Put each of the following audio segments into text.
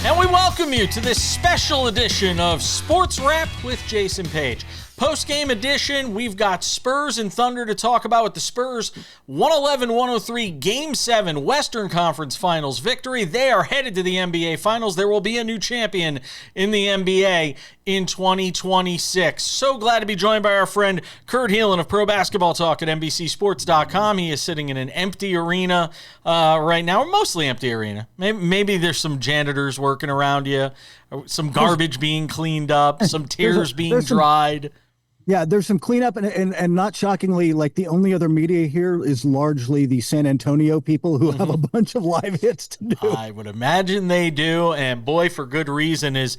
And we welcome you to this special edition of Sports Wrap with Jason Page. Post-game edition, we've got Spurs and Thunder to talk about with the Spurs 111-103 Game 7 Western Conference Finals victory. They are headed to the NBA Finals. There will be a new champion in the NBA in 2026. So glad to be joined by our friend Kurt Helin of Pro Basketball Talk at NBCSports.com. He is sitting in an empty arena right now, mostly empty arena. Maybe there's some janitors working around you, some garbage being cleaned up, some tears being dried. Yeah, there's some cleanup, and not shockingly, like the only other media here is largely the San Antonio people who have a bunch of live hits to do. I would imagine they do, and boy, for good reason, is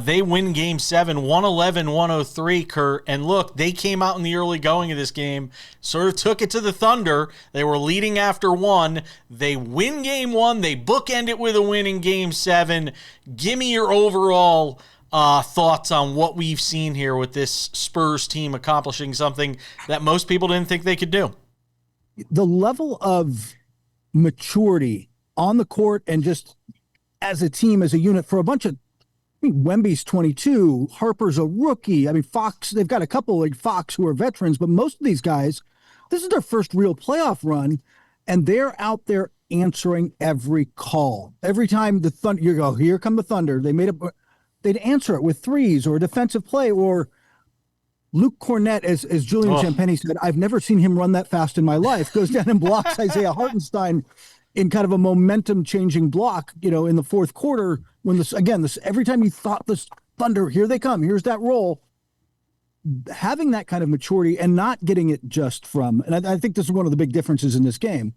they win Game 7, 111-103, Kurt. And look, they came out in the early going of this game, sort of took it to the Thunder. They were leading after one. They win Game 1. They bookend it with a win in Game 7. Give me your overall thoughts on what we've seen here with this Spurs team accomplishing something that most people didn't think they could do. The level of maturity on the court and just as a team, as a unit for a bunch of, Wemby's 22, Harper's a rookie. I mean, Fox, they've got a couple like Fox who are veterans, but most of these guys, this is their first real playoff run, and they're out there answering every call. Every time the Thunder, you go, here come the Thunder. They'd answer it with threes or a defensive play, or Luke Cornett, as Julian Champagnie said, I've never seen him run that fast in my life, goes down and blocks Isaiah Hartenstein in kind of a momentum-changing block, in the fourth quarter, when every time you thought this Thunder, here they come, here's that roll, having that kind of maturity and not getting it just from, and I think this is one of the big differences in this game.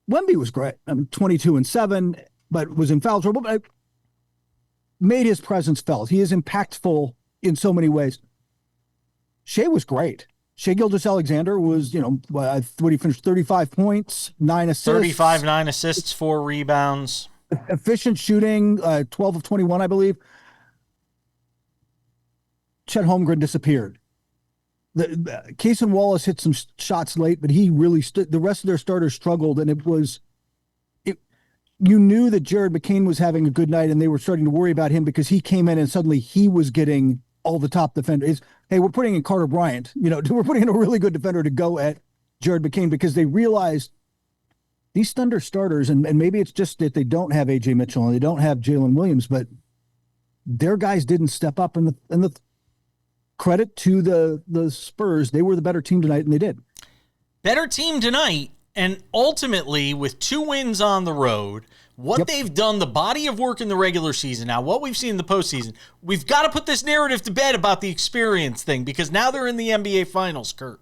Wemby was great. 22-7, but was in foul trouble, but made his presence felt. He is impactful in so many ways. Shai was great. Shai Gilgeous-Alexander was, what he finished, 35 points, 9 assists. 35, 9 assists, 4 rebounds. Efficient shooting, 12 of 21, I believe. Chet Holmgren disappeared. Cason Wallace hit some shots late, but he really stood. The rest of their starters struggled, and you knew that Jared McCain was having a good night, and they were starting to worry about him because he came in and suddenly he was getting all the top defenders. Hey, we're putting in Carter Bryant. We're putting in a really good defender to go at Jared McCain, because they realized these Thunder starters, and maybe it's just that they don't have A.J. Mitchell and they don't have Jalen Williams, but their guys didn't step up. And the credit to the Spurs, they were the better team tonight, and they did. Better team tonight. And ultimately, with 2 wins on the road, what they've done, the body of work in the regular season, now what we've seen in the postseason, we've got to put this narrative to bed about the experience thing, because now they're in the NBA Finals, Kurt.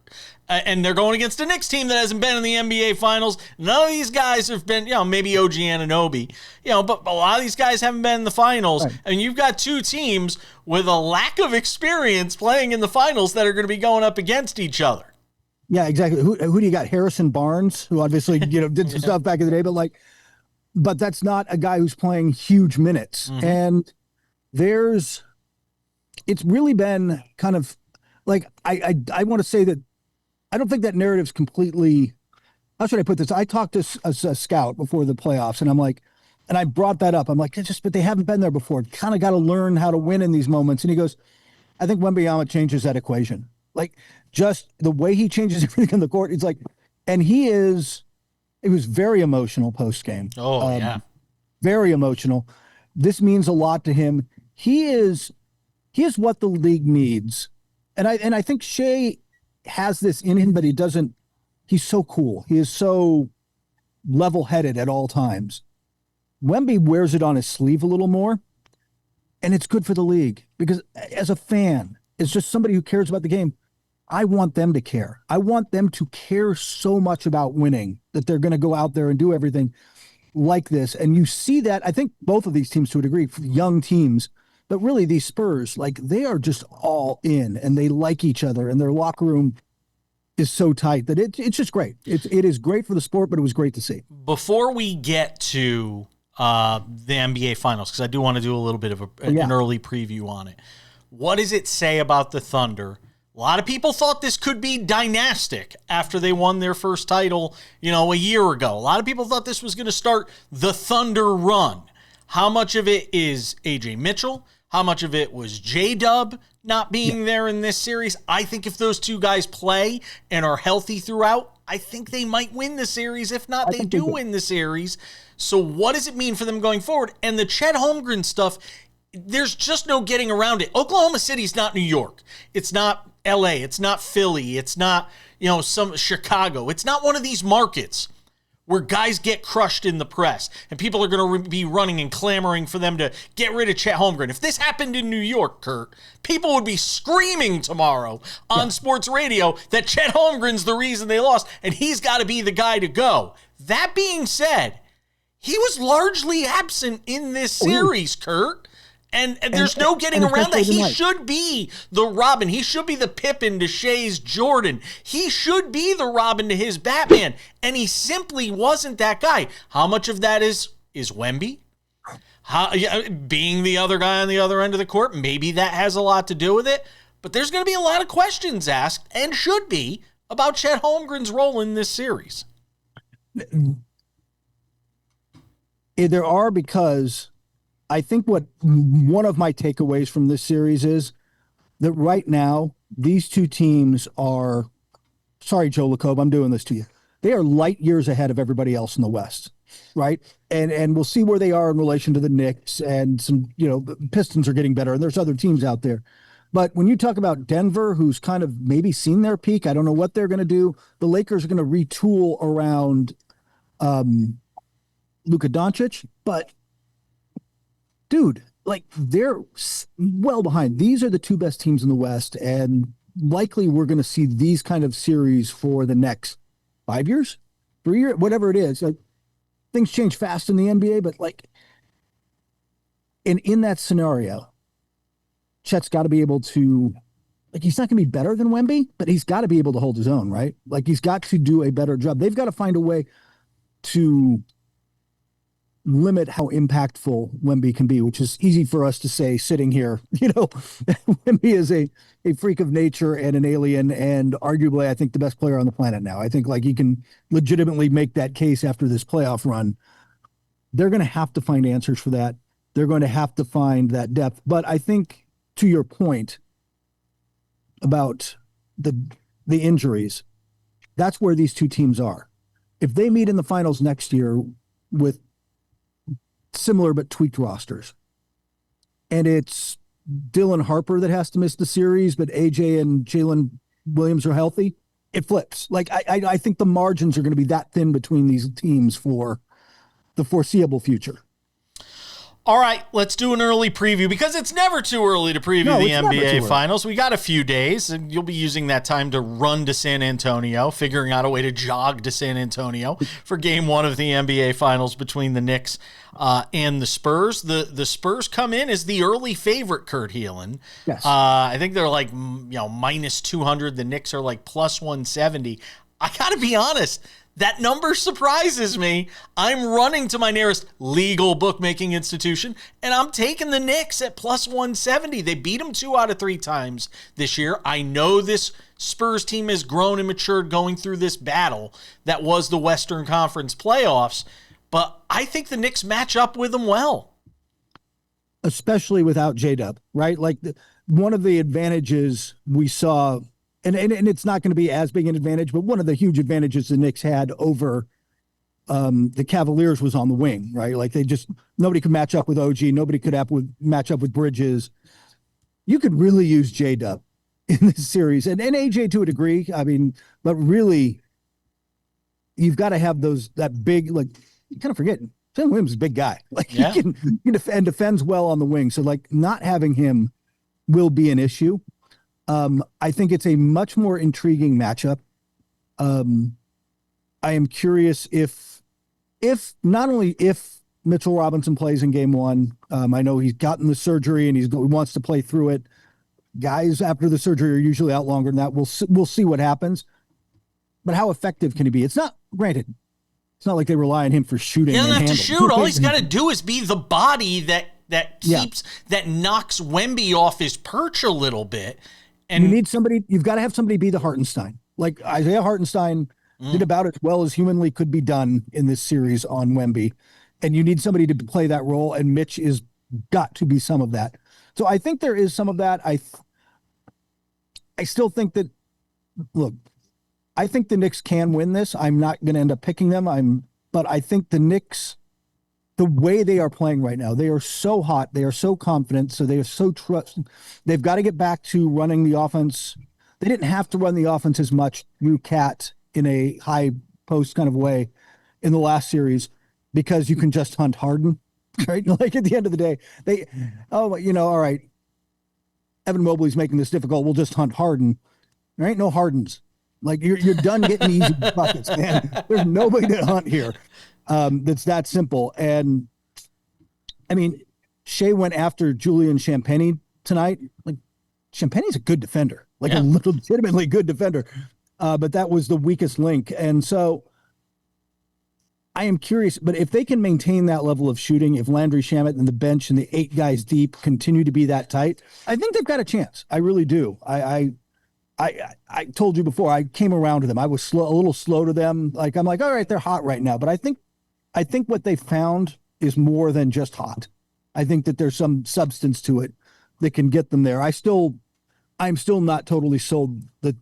And they're going against a Knicks team that hasn't been in the NBA Finals. None of these guys have been, maybe OG Anunoby, but a lot of these guys haven't been in the Finals. Right. And you've got 2 teams with a lack of experience playing in the Finals that are going to be going up against each other. Yeah, exactly. Who do you got? Harrison Barnes, who obviously did some stuff back in the day, but that's not a guy who's playing huge minutes. Mm-hmm. And it's really been kind of like I want to say that I don't think that narrative's completely. How should I put this? I talked to a scout before the playoffs, and I'm like, and I brought that up. I'm like, but they haven't been there before. Kind of got to learn how to win in these moments. And he goes, I think Wembanyama changes that equation. Like, just the way he changes everything on the court, it's like, and it was very emotional post game. Oh, yeah. Very emotional. This means a lot to him. He is what the league needs. And I think Shai has this in him, but he's so cool. He is so level-headed at all times. Wemby wears it on his sleeve a little more, and it's good for the league, because as a fan, as just somebody who cares about the game, I want them to care. I want them to care so much about winning that they're going to go out there and do everything like this. And you see that, I think both of these teams to a degree, young teams, but really these Spurs, like, they are just all in, and they like each other, and their locker room is so tight that it's just great. It is great for the sport, but it was great to see. Before we get to the NBA Finals, because I do want to do a little bit of an early preview on it, what does it say about the Thunder? A lot of people thought this could be dynastic after they won their first title, a year ago. A lot of people thought this was going to start the Thunder run. How much of it is AJ Mitchell? How much of it was J-Dub not being there in this series? I think if those two guys play and are healthy throughout, I think they might win the series. If not, they do win the series. So what does it mean for them going forward? And the Chet Holmgren stuff, there's just no getting around it. Oklahoma City's not New York. It's not LA. It's not Philly. It's not, some Chicago. It's not one of these markets where guys get crushed in the press and people are going to be running and clamoring for them to get rid of Chet Holmgren. If this happened in New York, Kurt, people would be screaming tomorrow on sports radio that Chet Holmgren's the reason they lost and he's got to be the guy to go. That being said, he was largely absent in this series, Kurt. And there's no getting around that. He should be the Robin. He should be the Pippin to Shea's Jordan. He should be the Robin to his Batman. And he simply wasn't that guy. How much of that is Wemby? Being the other guy on the other end of the court, maybe that has a lot to do with it. But there's going to be a lot of questions asked, and should be, about Chet Holmgren's role in this series. There are, because I think one of my takeaways from this series is that right now, these two teams are, sorry, Joe LaCobe, I'm doing this to you. They are light years ahead of everybody else in the West, right? And we'll see where they are in relation to the Knicks, and some, the Pistons are getting better, and there's other teams out there. But when you talk about Denver, who's kind of maybe seen their peak, I don't know what they're going to do. The Lakers are going to retool around Luka Doncic, but dude, they're well behind. These are the two best teams in the West, and likely we're going to see these kind of series for the next 5 years, 3 years, whatever it is. Things change fast in the NBA, but in that scenario, Chet's got to be able to, he's not going to be better than Wemby, but he's got to be able to hold his own, right? He's got to do a better job. They've got to find a way to limit how impactful Wemby can be, which is easy for us to say sitting here. Wemby is a freak of nature and an alien, and arguably I think the best player on the planet now. I think he can legitimately make that case after this playoff run. They're going to have to find answers for that. They're going to have to find that depth. But I think, to your point about the injuries, that's where these two teams are. If they meet in the finals next year with similar but tweaked rosters, and it's Dylan Harper that has to miss the series, but AJ and Jalen Williams are healthy, it flips. I think the margins are going to be that thin between these teams for the foreseeable future. All right, let's do an early preview, because it's never too early to preview the NBA Finals. We got a few days, and you'll be using that time to run to San Antonio, figuring out a way to jog to San Antonio for Game 1 of the NBA Finals between the Knicks and the Spurs. The Spurs come in as the early favorite, Kurt Helin. Yes. I think they're minus 200. The Knicks are plus 170. I got to be honest. That number surprises me. I'm running to my nearest legal bookmaking institution, and I'm taking the Knicks at plus 170. They beat them 2 out of 3 times this year. I know this Spurs team has grown and matured going through this battle that was the Western Conference playoffs, but I think the Knicks match up with them well. Especially without J-Dub, right? One of the advantages we saw, and it's not going to be as big an advantage, but one of the huge advantages the Knicks had over the Cavaliers was on the wing, right? Nobody could match up with OG. Nobody could match up with Bridges. You could really use J-Dub in this series, and AJ to a degree. But really, you've got to have that big, you kind of forget, Sam Williams is a big guy. He can defends well on the wing. So not having him will be an issue. I think it's a much more intriguing matchup. I am curious if not only if Mitchell Robinson plays in Game 1. I know he's gotten the surgery and he wants to play through it. Guys after the surgery are usually out longer than that. We'll see what happens. But how effective can he be? It's not like they rely on him for shooting. He doesn't have to shoot. All he's got to do is be the body that knocks Wemby off his perch a little bit. And you need somebody. You've got to have somebody be the Hartenstein. Isaiah Hartenstein did about as well as humanly could be done in this series on Wemby. and you need somebody to play that role, and Mitch is got to be some of that. So I think there is some of that. I still think that, look, I think the Knicks can win this. I'm not going to end up picking them. But I think the Knicks, the way they are playing right now, they are so hot. They are so confident. So they are so they've got to get back to running the offense. They didn't have to run the offense as much through Cat in a high post kind of way in the last series because you can just hunt Harden, right? Like at the end of the day, all right, Evan Mobley's making this difficult. We'll just hunt Harden. There ain't no Hardens. Like you're done getting easy buckets, man. There's nobody to hunt here. That's that simple. And I mean, Shea went after Julian Champagnie tonight. Like Champagnie's a good defender, like a legitimately good defender. But that was the weakest link. And so I am curious, but if they can maintain that level of shooting, if Landry Shamet and the bench and the 8 guys deep continue to be that tight, I think they've got a chance. I really do. I told you before, I came around to them. I was a little slow to them. Like, I'm like, all right, they're hot right now. But I think what they found is more than just hot. I think that there's some substance to it that can get them there. I'm still not totally sold that.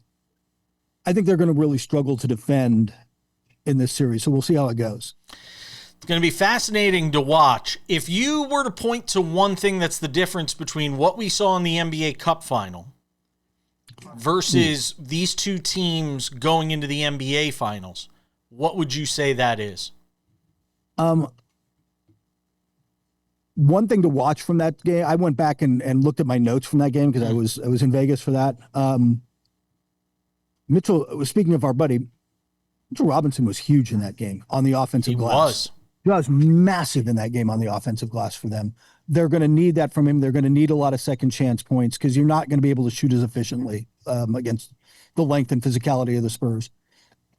I think they're going to really struggle to defend in this series. So we'll see how it goes. It's going to be fascinating to watch. If you were to point to one thing that's the difference between what we saw in the NBA Cup final versus these two teams going into the NBA finals, what would you say that is? One thing to watch from that game, I went back and looked at my notes from that game because I was in Vegas for that. Mitchell, speaking of our buddy, Mitchell Robinson was huge in that game on the offensive glass. He was massive in that game on the offensive glass for them. They're going to need that from him. They're going to need a lot of second chance points because you're not going to be able to shoot as efficiently against the length and physicality of the Spurs.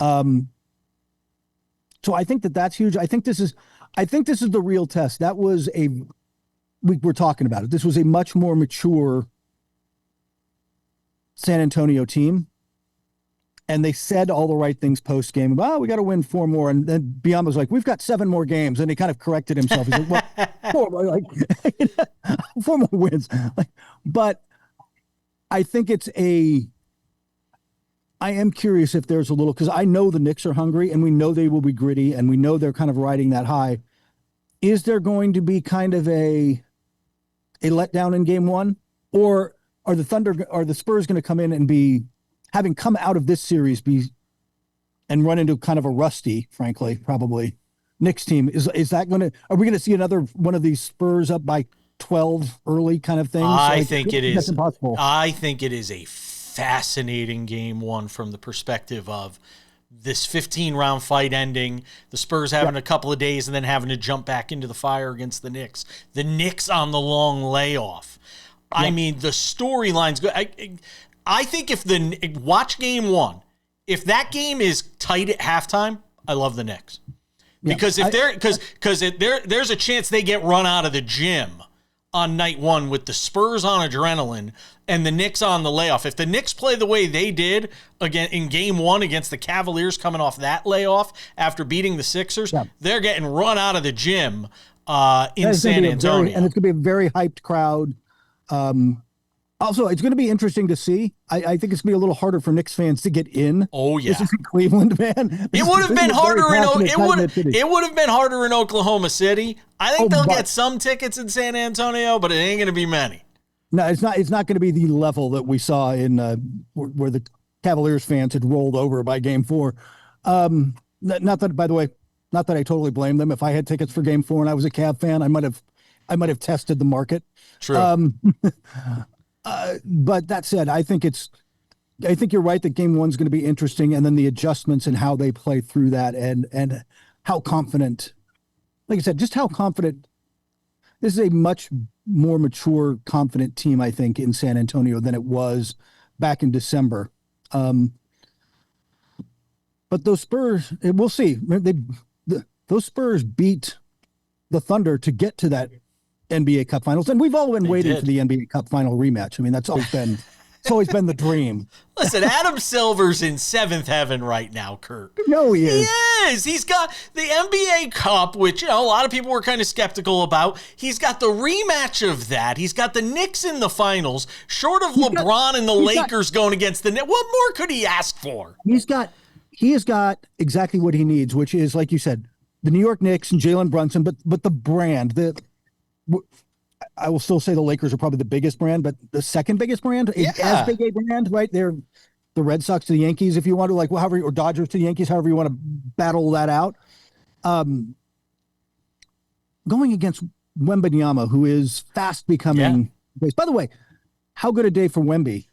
So I think that's huge. I think this is the real test. That was we're talking about it. This was a much more mature San Antonio team. And they said all the right things post game about, we got to win 4 more. And then Biyama was like, we've got 7 more games. And he kind of corrected himself. He's like, well, 4 more wins. But I think I am curious if there's a little, because I know the Knicks are hungry and we know they will be gritty and we know they're kind of riding that high. Is there going to be kind of a letdown in game 1? Or are the Spurs going to come in and be, having come out of this series and run into kind of a rusty, frankly, probably Knicks team? Are we going to see another one of these Spurs up by 12 early kind of things? I think it is. That's impossible. I think it is a fascinating game 1 from the perspective of this 15-round fight ending, the Spurs having a couple of days and then having to jump back into the fire against the Knicks. The Knicks on the long layoff. Yep. I mean, the storylines go. I think watch game 1, if that game is tight at halftime, I love the Knicks. Because there's a chance they get run out of the gym on night 1 with the Spurs on adrenaline and the Knicks on the layoff. If the Knicks play the way they did again in game 1 against the Cavaliers coming off that layoff after beating the Sixers, they're getting run out of the gym in San Antonio. And it's going to be a very hyped crowd. Also, it's going to be interesting to see. I think it's going to be a little harder for Knicks fans to get in. Oh yeah, this is in Cleveland, man. It would have been harder it would have been harder in Oklahoma City. I think they'll get some tickets in San Antonio, but it ain't going to be many. No, it's not. It's not going to be the level that we saw in where the Cavaliers fans had rolled over by Game 4. Not that, by the way, not that I totally blame them. If I had tickets for Game 4 and I was a Cav fan, I might have tested the market. True. But that said, I think you're right that game 1 is going to be interesting, and then the adjustments and how they play through that, and how confident, like I said, just how confident. This is a much more mature, confident team, I think, in San Antonio than it was back in December. But those Spurs, we'll see. Those Spurs beat the Thunder to get to that NBA Cup Finals, and we've all been waiting for the NBA Cup Final rematch. I mean, that's always been It's always been the dream. Listen, Adam Silver's in seventh heaven right now, Kurt. No, he is. He is. He's got the NBA Cup, which, a lot of people were kind of skeptical about. He's got the rematch of that. He's got the Knicks in the finals, short of LeBron and the Lakers going against the Knicks. What more could he ask for? He has got exactly what he needs, which is, like you said, the New York Knicks and Jalen Brunson, but the brand, I will still say the Lakers are probably the biggest brand, but the second biggest brand, as big a brand, right? They're the Red Sox to the Yankees, if you want to, however, or Dodgers to the Yankees, however you want to battle that out. Going against Wembanyama, who is fast becoming. Yeah. By the way, how good a day for Wemby,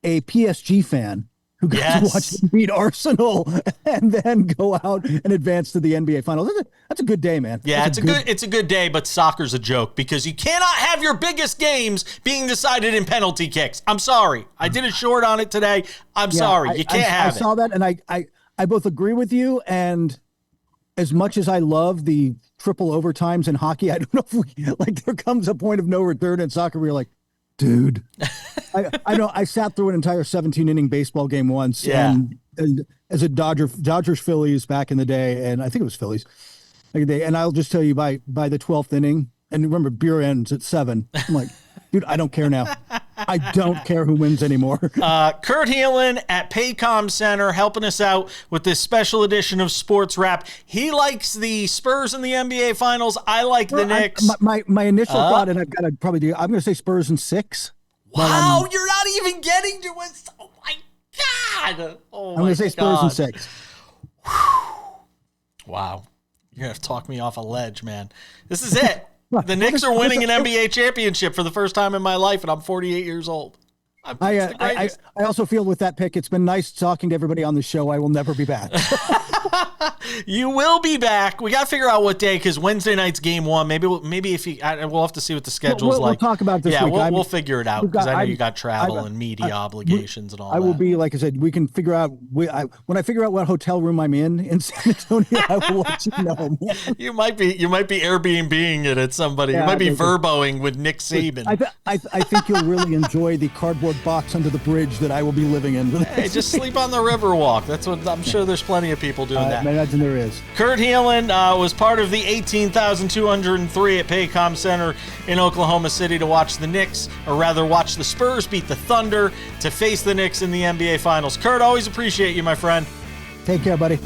a PSG fan who got to watch them beat Arsenal and then go out and advance to the NBA Finals. That's a good day, man. Yeah, it's a good day, but soccer's a joke because you cannot have your biggest games being decided in penalty kicks. I'm sorry. I did a short on it today. I'm sorry. You can't have it. I saw that, and I both agree with you, and as much as I love the triple overtimes in hockey, I don't know if there comes a point of no return in soccer where you're like, dude, I know I sat through an entire 17-inning baseball game once, and as a Dodgers Phillies back in the day, and I think it was Phillies, and I'll just tell you by the 12th inning, and remember beer ends at 7. I'm like, dude, I don't care now. I don't care who wins anymore. Kurt Helin at Paycom Center helping us out with this special edition of Sports Wrap. He likes the Spurs in the NBA Finals. I like the Knicks. My initial thought, and I've got to probably do, I'm going to say Spurs in 6. Wow, you're not even getting to it. Oh, my God. I'm going to say Spurs in 6. Wow. You're going to have to talk me off a ledge, man. This is it. The Knicks are winning an NBA championship for the first time in my life, and I'm 48 years old. I also feel with that pick, it's been nice talking to everybody on the show. I will never be back. You will be back. We got to figure out what day, because Wednesday night's game 1. Maybe if we'll have to see what the schedule's like. We'll talk about this week. We'll figure it out, because I know you got travel and media obligations and all that. I will be, like I said, we can figure out. When I figure out what hotel room I'm in San Antonio, I will let you know. You might be Airbnb-ing it at somebody. You might be Verboing with Nick Saban. I think you'll really enjoy the cardboard box under the bridge that I will be living in. Hey, just sleep on the Riverwalk. That's what I'm sure there's plenty of people doing that. I imagine there is. Kurt Helin was part of the 18,203 at Paycom Center in Oklahoma City to watch the Knicks, or rather watch the Spurs beat the Thunder to face the Knicks in the NBA Finals. Kurt, always appreciate you, my friend. Take care, buddy.